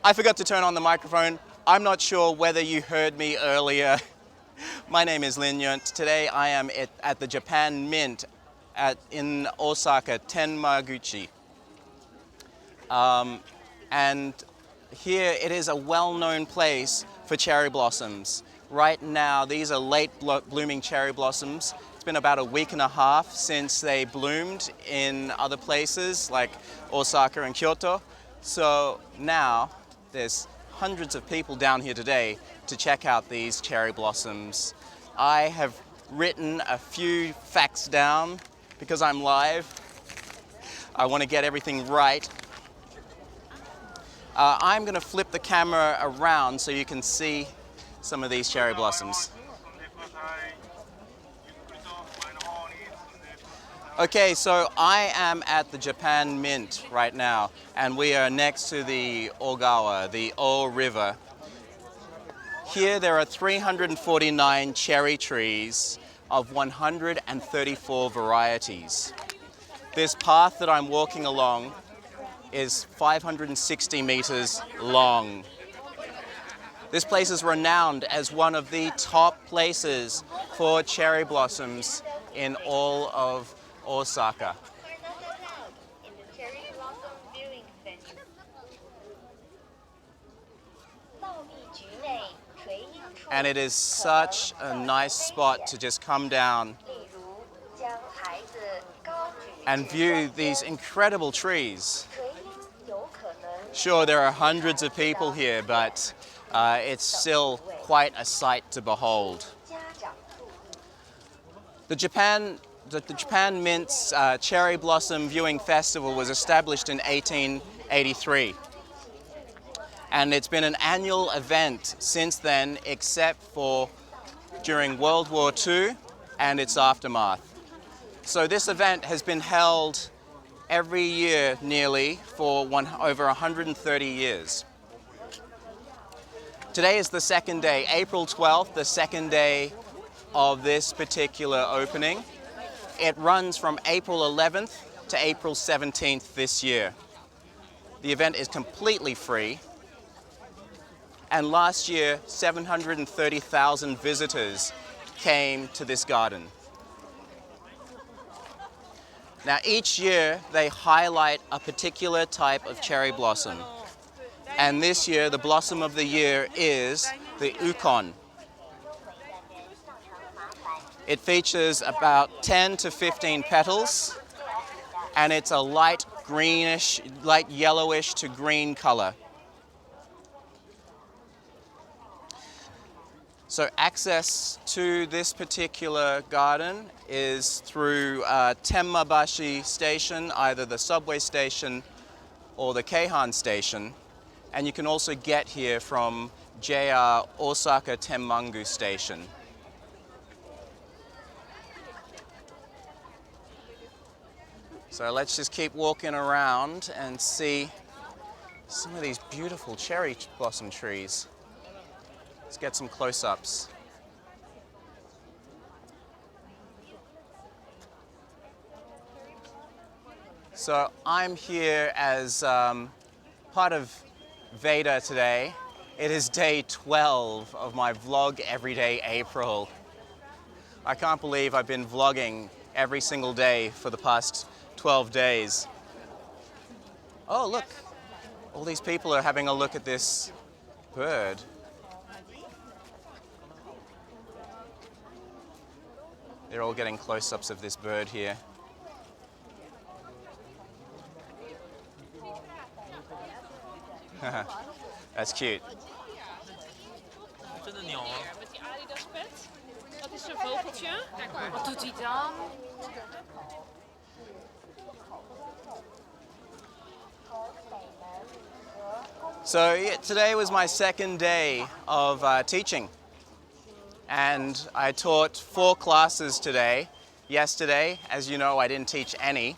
I forgot to turn on the microphone. I'm not sure whether you heard me earlier. My name is Lin Nyunt. Today I am at the Japan Mint in Osaka, Tenmaguchi. And here it is a well-known place for cherry blossoms. Right now, these are late blooming cherry blossoms. It's been about a week and a half since they bloomed in other places like Osaka and Kyoto. So now there's hundreds of people down here today to check out these cherry blossoms. I have written a few facts down because I'm live. I want to get everything right. I'm going to flip the camera around so you can see some of these cherry blossoms. Okay, so I am at the Japan Mint right now, and we are next to the Ogawa, the O River. Here there are 349 cherry trees of 134 varieties. This path that I'm walking along is 560 meters long. This place is renowned as one of the top places for cherry blossoms in all of Osaka. And it is such a nice spot to just come down and view these incredible trees. Sure, there are hundreds of people here, but it's still quite a sight to behold. The Japan Mint's Cherry Blossom Viewing Festival was established in 1883. And it's been an annual event since then, except for during World War II and its aftermath. So this event has been held every year nearly for over 130 years. Today is the second day, April 12th, the second day of this particular opening. It runs from April 11th to April 17th this year. The event is completely free. And last year, 730,000 visitors came to this garden. Now, each year they highlight a particular type of cherry blossom. And this year, the blossom of the year is the ukon. It features about 10 to 15 petals, and it's a light greenish, light yellowish to green color. So access to this particular garden is through Tenmabashi Station, either the subway station or the Keihan Station. And you can also get here from JR Osaka Tenmangu Station. So let's just keep walking around and see some of these beautiful cherry blossom trees. Let's get some close-ups. So I'm here as part of VEDA today. It is day 12 of my vlog everyday April. I can't believe I've been vlogging every single day for the past 12 days. Oh, look, all these people are having a look at this bird. They're all getting close-ups of this bird here. That's cute. Wat is een vogeltje? Wat doet hij dan? So yeah, today was my second day of teaching. And I taught 4 classes today. Yesterday, as you know, I didn't teach any.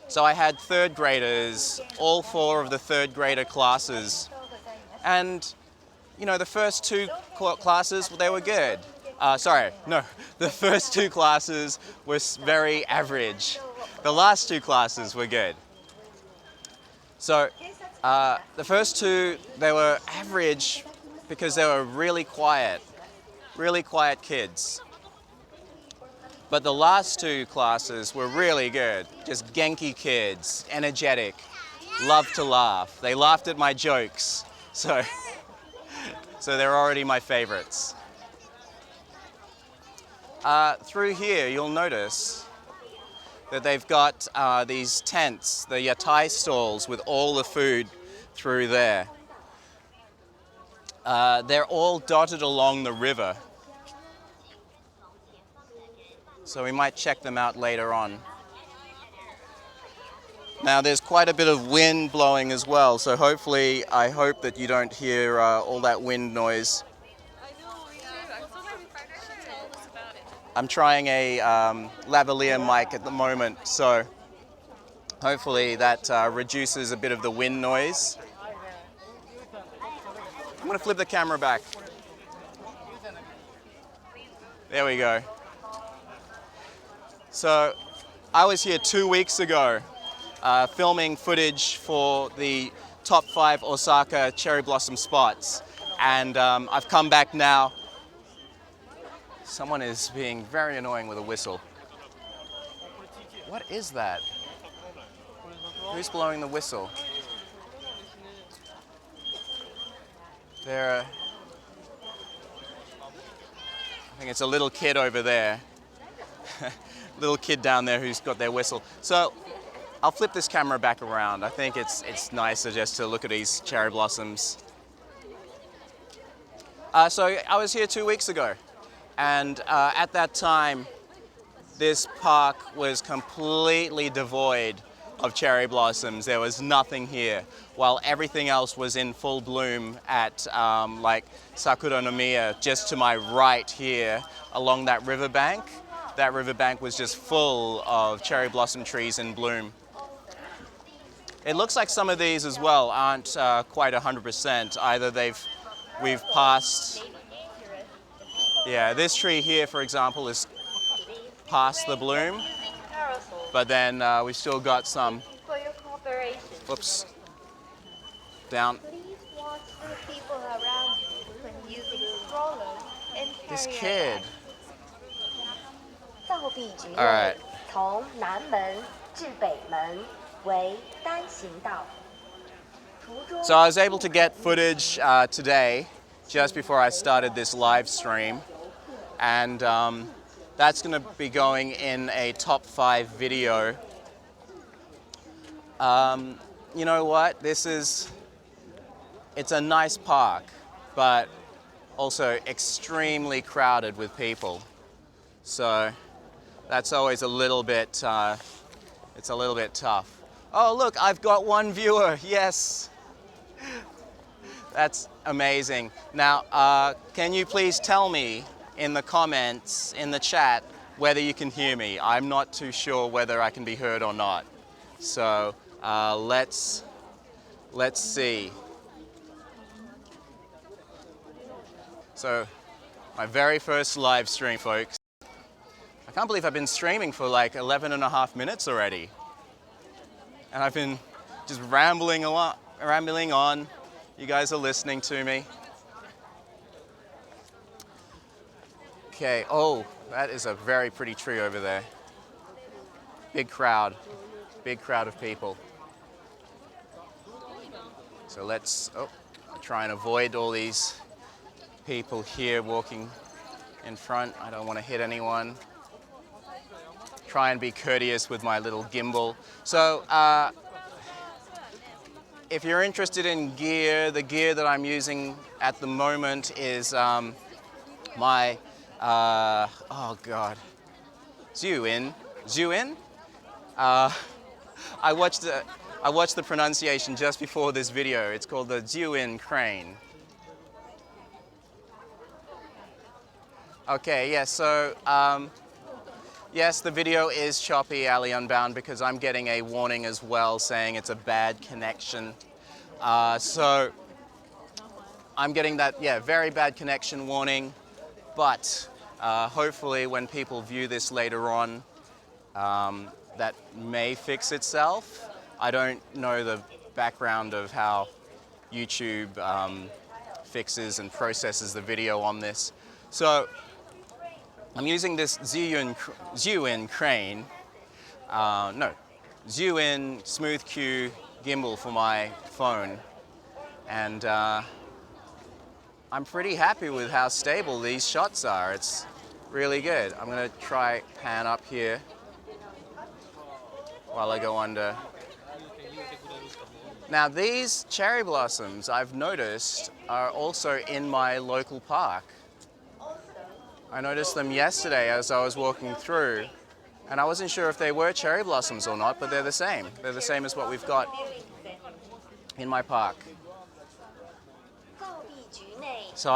So I had third graders, all 4 of the third grader classes. And, you know, the first 2 classes, they were good. The first 2 classes were very average. The last 2 classes were good. So The first two, they were average because they were really quiet kids. But the last two classes were really good. Just Genki kids, energetic, love to laugh. They laughed at my jokes, so they're already my favorites. Through here, you'll notice that they've got these tents, the yatai stalls with all the food through there. They're all dotted along the river. So we might check them out later on. Now there's quite a bit of wind blowing as well, so hopefully, I hope that you don't hear all that wind noise. I'm trying a lavalier mic at the moment, so hopefully that reduces a bit of the wind noise. I'm going to flip the camera back. There we go. So I was here 2 weeks ago filming footage for the top 5 Osaka cherry blossom spots, and I've come back now. Someone is being very annoying with a whistle. What is that? Who's blowing the whistle? I think it's a little kid over there. Little kid down there who's got their whistle. So I'll flip this camera back around. I think it's nicer just to look at these cherry blossoms. So I was here 2 weeks ago, and at that time, this park was completely devoid of cherry blossoms. There was nothing here, while everything else was in full bloom at like Sakura no Miya, just to my right here along that riverbank. That riverbank was just full of cherry blossom trees in bloom. It looks like some of these as well aren't quite 100%. Either we've passed, yeah, this tree here, for example, is past the bloom, but then we've still got some, whoops, down. This kid. All right. So I was able to get footage today, just before I started this live stream, and that's going to be going in a top 5 video. You know what? It's a nice park, but also extremely crowded with people. So that's always a little bit, it's a little bit tough. Oh, look, I've got one viewer, yes. That's amazing. Now, can you please tell me in the comments, in the chat, whether you can hear me? I'm not too sure whether I can be heard or not. So let's see. So my very first live stream, folks. I can't believe I've been streaming for like 11.5 minutes already. And I've been just rambling on. You guys are listening to me. Okay, oh, that is a very pretty tree over there. Big crowd of people. So let's try and avoid all these people here walking in front. I don't want to hit anyone. Try and be courteous with my little gimbal. So if you're interested in gear, the gear that I'm using at the moment is my, oh God, Zhiyun. I watched the pronunciation just before this video. It's called the Zhiyun crane. Okay, yeah, so yes, the video is choppy, alley unbound, because I'm getting a warning as well saying it's a bad connection. So I'm getting that, yeah, very bad connection warning, but hopefully when people view this later on, that may fix itself. I don't know the background of how YouTube fixes and processes the video on this. So I'm using this Zhiyun crane, Zhiyun Smooth Q gimbal for my phone, and I'm pretty happy with how stable these shots are. It's really good. I'm gonna try pan up here while I go under. Now these cherry blossoms, I've noticed, are also in my local park. I noticed them yesterday as I was walking through, and I wasn't sure if they were cherry blossoms or not, but they're the same. They're the same as what we've got in my park. So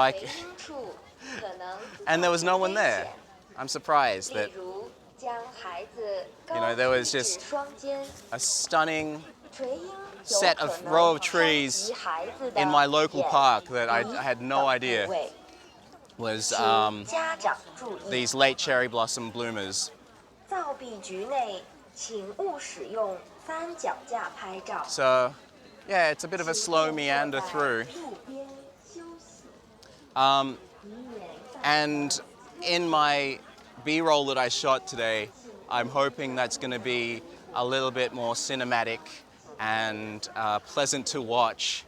and there was no one there. I'm surprised that, there was just a stunning row of trees in my local park that I had no idea was these late cherry blossom bloomers. So, yeah, it's a bit of a slow meander through. And in my B-roll that I shot today, I'm hoping that's going to be a little bit more cinematic and pleasant to watch.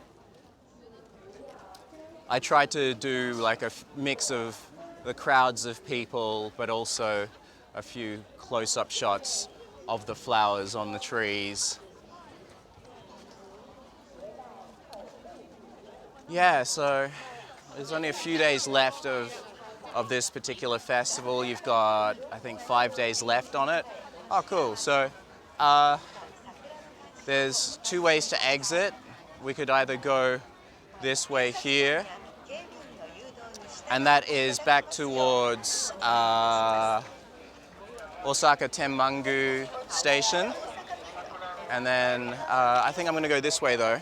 I tried to do like a mix of the crowds of people, but also a few close-up shots of the flowers on the trees. Yeah, so there's only a few days left of this particular festival. You've got, I think, 5 days left on it. Oh, cool. So there's two ways to exit. We could either go this way here, and that is back towards Osaka Tenmangu Station. And then I think I'm going to go this way though.